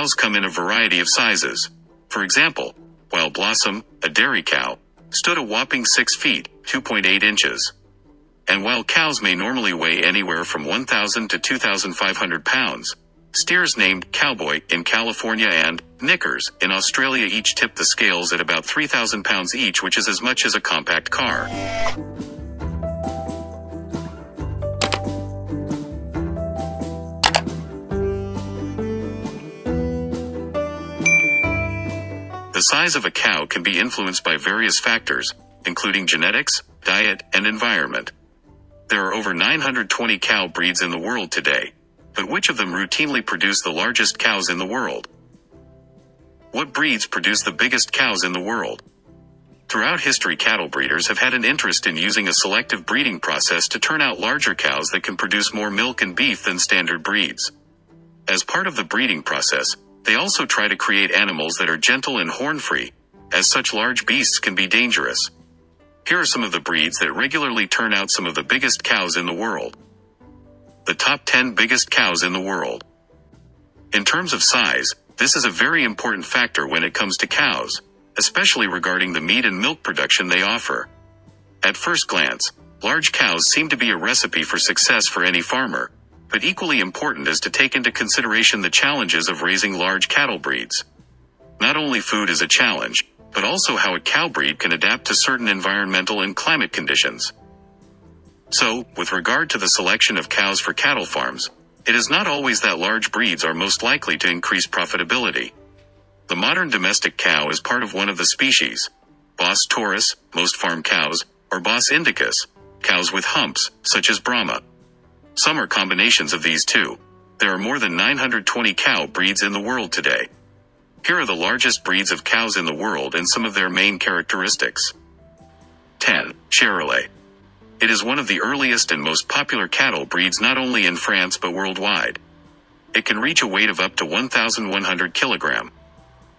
Cows come in a variety of sizes. For example, while Blossom, a dairy cow, stood a whopping 6 feet, 2.8 inches. And while cows may normally weigh anywhere from 1,000 to 2,500 pounds, steers named Cowboy in California and Knickers in Australia each tip the scales at about 3,000 pounds each, which is as much as a compact car. The size of a cow can be influenced by various factors, including genetics, diet, and environment. There are over 920 cow breeds in the world today, but which of them routinely produce the largest cows in the world? What breeds produce the biggest cows in the world? Throughout history, cattle breeders have had an interest in using a selective breeding process to turn out larger cows that can produce more milk and beef than standard breeds. As part of the breeding process, they also try to create animals that are gentle and horn-free, as such large beasts can be dangerous. Here are some of the breeds that regularly turn out some of the biggest cows in the world. The top 10 biggest cows in the world. In terms of size, this is a very important factor when it comes to cows, especially regarding the meat and milk production they offer. At first glance, large cows seem to be a recipe for success for any farmer, but equally important is to take into consideration the challenges of raising large cattle breeds. Not only food is a challenge, but also how a cow breed can adapt to certain environmental and climate conditions. So, with regard to the selection of cows for cattle farms, it is not always that large breeds are most likely to increase profitability. The modern domestic cow is part of one of the species, Bos taurus, most farm cows, or Bos indicus, cows with humps, such as Brahma. Some are combinations of these two. There are more than 920 cow breeds in the world today. Here are the largest breeds of cows in the world and some of their main characteristics. 10. Cherrolet. It is one of the earliest and most popular cattle breeds not only in France but worldwide. It can reach a weight of up to 1,100 kilograms.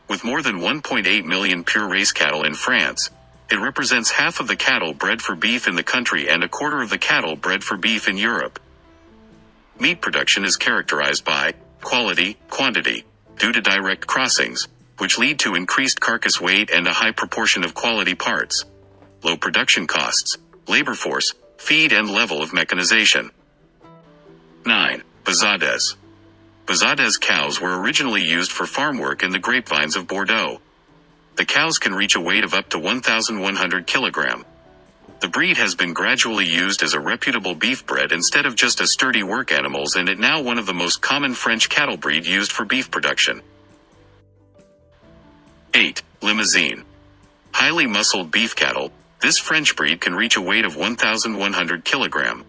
With more than 1.8 million pure race cattle in France, it represents half of the cattle bred for beef in the country and a quarter of the cattle bred for beef in Europe. Meat production is characterized by quality, quantity, due to direct crossings, which lead to increased carcass weight and a high proportion of quality parts, low production costs, labor force, feed and level of mechanization. 9. Bazades. Bazades cows were originally used for farm work in the grapevines of Bordeaux. The cows can reach a weight of up to 1,100 kilograms. The breed has been gradually used as a reputable beef bred instead of just as sturdy work animals, and it now one of the most common French cattle breed used for beef production. 8. Limousin. Highly muscled beef cattle, this French breed can reach a weight of 1,100 kilograms.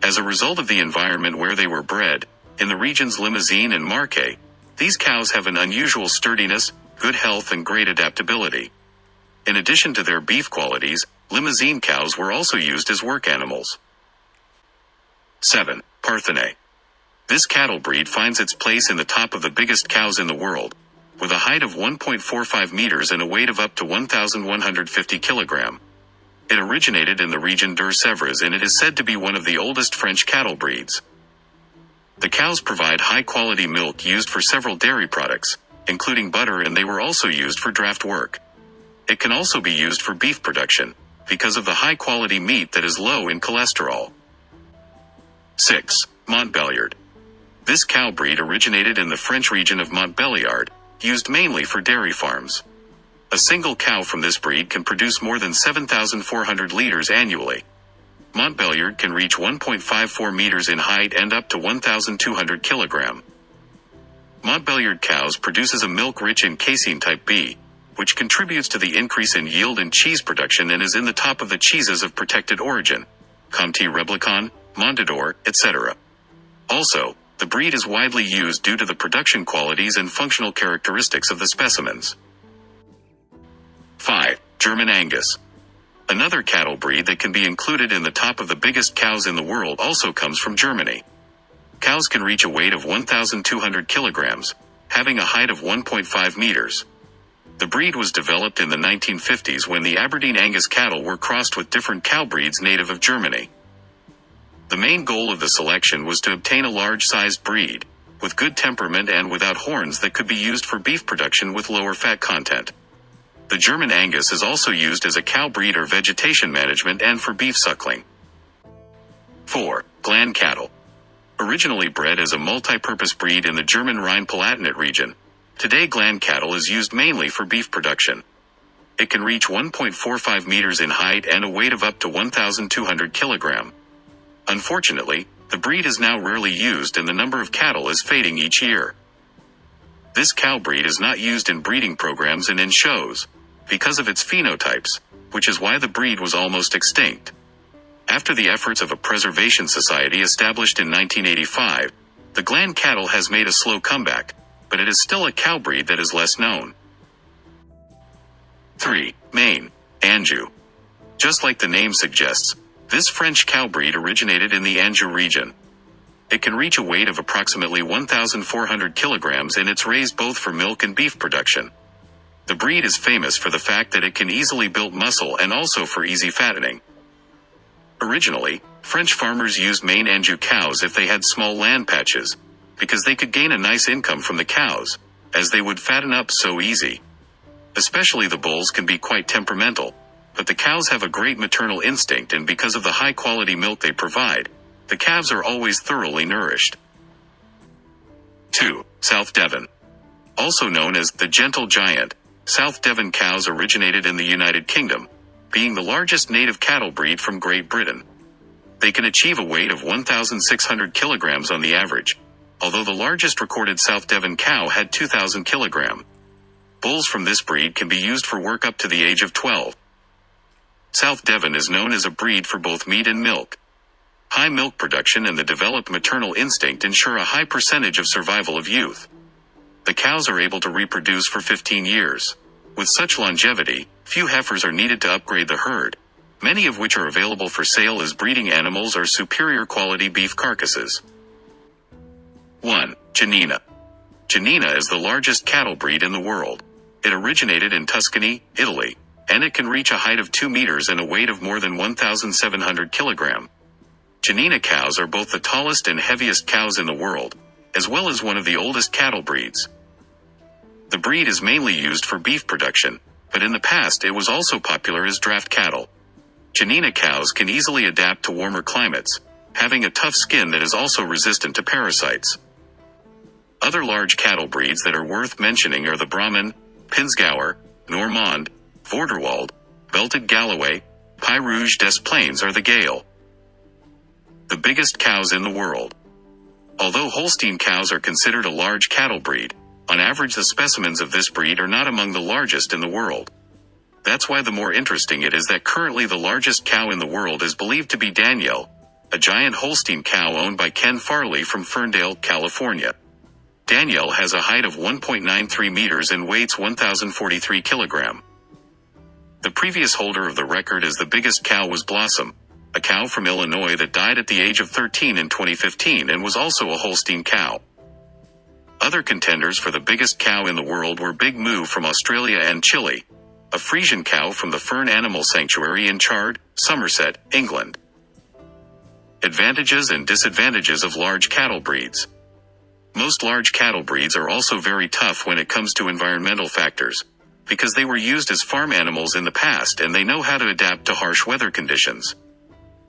As a result of the environment where they were bred, in the regions Limousin and Marche, these cows have an unusual sturdiness, good health and great adaptability. In addition to their beef qualities, Limousin cows were also used as work animals. 7. Parthon. This cattle breed finds its place in the top of the biggest cows in the world, with a height of 1.45 meters and a weight of up to 1,150 kilograms. It originated in the region d'Ur-Sèvres and it is said to be one of the oldest French cattle breeds. The cows provide high-quality milk used for several dairy products, including butter, and they were also used for draft work. It can also be used for beef production, because of the high-quality meat that is low in cholesterol. 6. Mont Belliard. This cow breed originated in the French region of Mont Belliard, used mainly for dairy farms. A single cow from this breed can produce more than 7,400 liters annually. Mont Belliard can reach 1.54 meters in height and up to 1,200 kilograms. Mont Belliard cows produces a milk rich in casein type B, which contributes to the increase in yield and cheese production and is in the top of the cheeses of protected origin, Comté Reblochon, Mondador, etc. Also, the breed is widely used due to the production qualities and functional characteristics of the specimens. 5. German Angus. Another cattle breed that can be included in the top of the biggest cows in the world also comes from Germany. Cows can reach a weight of 1,200 kilograms, having a height of 1.5 meters. The breed was developed in the 1950s when the Aberdeen Angus cattle were crossed with different cow breeds native of Germany. The main goal of the selection was to obtain a large-sized breed, with good temperament and without horns that could be used for beef production with lower fat content. The German Angus is also used as a cow breed or vegetation management and for beef suckling. 4. Gland Cattle. Originally bred as a multi-purpose breed in the German Rhine-Palatinate region, today Gland Cattle is used mainly for beef production. It can reach 1.45 meters in height and a weight of up to 1,200 kilogram. Unfortunately, the breed is now rarely used and the number of cattle is fading each year. This cow breed is not used in breeding programs and in shows, because of its phenotypes, which is why the breed was almost extinct. After the efforts of a preservation society established in 1985, the Gland Cattle has made a slow comeback, but it is still a cow breed that is less known. 3. Maine Anju. Just like the name suggests, this French cow breed originated in the Anjou region. It can reach a weight of approximately 1,400 kilograms and it's raised both for milk and beef production. The breed is famous for the fact that it can easily build muscle and also for easy fattening. Originally, French farmers used Maine Anju cows if they had small land patches, because they could gain a nice income from the cows, as they would fatten up so easy. Especially the bulls can be quite temperamental, but the cows have a great maternal instinct and because of the high quality milk they provide, the calves are always thoroughly nourished. 2. South Devon. Also known as the Gentle Giant, South Devon cows originated in the United Kingdom, being the largest native cattle breed from Great Britain. They can achieve a weight of 1,600 kilograms on the average, although the largest recorded South Devon cow had 2,000 kilograms. Bulls from this breed can be used for work up to the age of 12. South Devon is known as a breed for both meat and milk. High milk production and the developed maternal instinct ensure a high percentage of survival of youth. The cows are able to reproduce for 15 years. With such longevity, few heifers are needed to upgrade the herd, many of which are available for sale as breeding animals or superior quality beef carcasses. 1. Janina. Janina is the largest cattle breed in the world. It originated in Tuscany, Italy, and it can reach a height of 2 meters and a weight of more than 1,700 kilograms. Janina cows are both the tallest and heaviest cows in the world, as well as one of the oldest cattle breeds. The breed is mainly used for beef production, but in the past it was also popular as draft cattle. Janina cows can easily adapt to warmer climates, having a tough skin that is also resistant to parasites. Other large cattle breeds that are worth mentioning are the Brahman, Pinzgauer, Normand, Vorderwald, Belted Galloway, Pie Rouge des Plaines or the Gale. The biggest cows in the world. Although Holstein cows are considered a large cattle breed, on average the specimens of this breed are not among the largest in the world. That's why the more interesting it is that currently the largest cow in the world is believed to be Danielle, a giant Holstein cow owned by Ken Farley from Ferndale, California. Danielle has a height of 1.93 meters and weighs 1,043 kilograms. The previous holder of the record as the biggest cow was Blossom, a cow from Illinois that died at the age of 13 in 2015 and was also a Holstein cow. Other contenders for the biggest cow in the world were Big Moo from Australia and Chile, a Frisian cow from the Fern Animal Sanctuary in Chard, Somerset, England. Advantages and disadvantages of large cattle breeds. Most large cattle breeds are also very tough when it comes to environmental factors, because they were used as farm animals in the past and they know how to adapt to harsh weather conditions.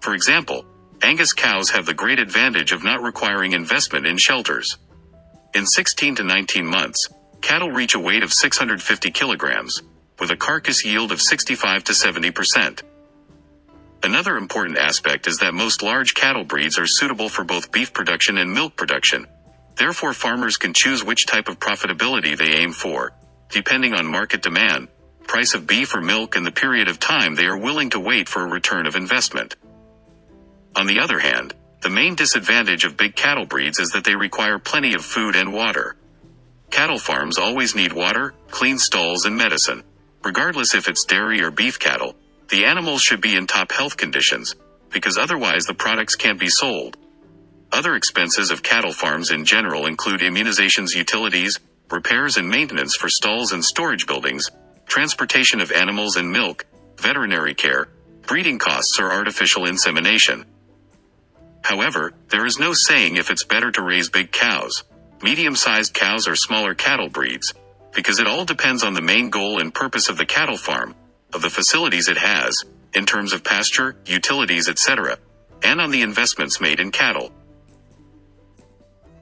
For example, Angus cows have the great advantage of not requiring investment in shelters. In 16 to 19 months, cattle reach a weight of 650 kilograms, with a carcass yield of 65 to 70%. Another important aspect is that most large cattle breeds are suitable for both beef production and milk production. Therefore, farmers can choose which type of profitability they aim for, depending on market demand, price of beef or milk and the period of time they are willing to wait for a return of investment. On the other hand, the main disadvantage of big cattle breeds is that they require plenty of food and water. Cattle farms always need water, clean stalls and medicine. Regardless if it's dairy or beef cattle, the animals should be in top health conditions, because otherwise the products can't be sold. Other expenses of cattle farms in general include immunizations, utilities, repairs and maintenance for stalls and storage buildings, transportation of animals and milk, veterinary care, breeding costs or artificial insemination. However, there is no saying if it's better to raise big cows, medium-sized cows or smaller cattle breeds, because it all depends on the main goal and purpose of the cattle farm, of the facilities it has, in terms of pasture, utilities, etc., and on the investments made in cattle.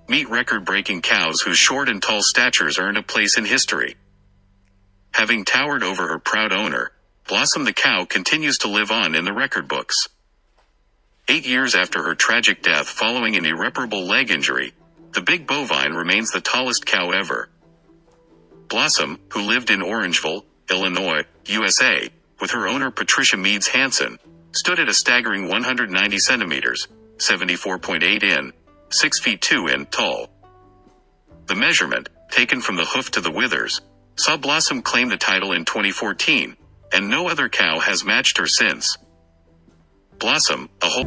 Meet record-breaking cows whose short and tall statures earned a place in history. Having towered over her proud owner, Blossom the cow continues to live on in the record books. 8 years after her tragic death following an irreparable leg injury, the big bovine remains the tallest cow ever. Blossom, who lived in Orangeville, Illinois, USA, with her owner Patricia Meads Hansen, stood at a staggering 190 centimeters, 74.8 in, 6 feet 2 in tall. The measurement, taken from the hoof to the withers, saw Blossom claim the title in 2014, and no other cow has matched her since. Blossom, a whole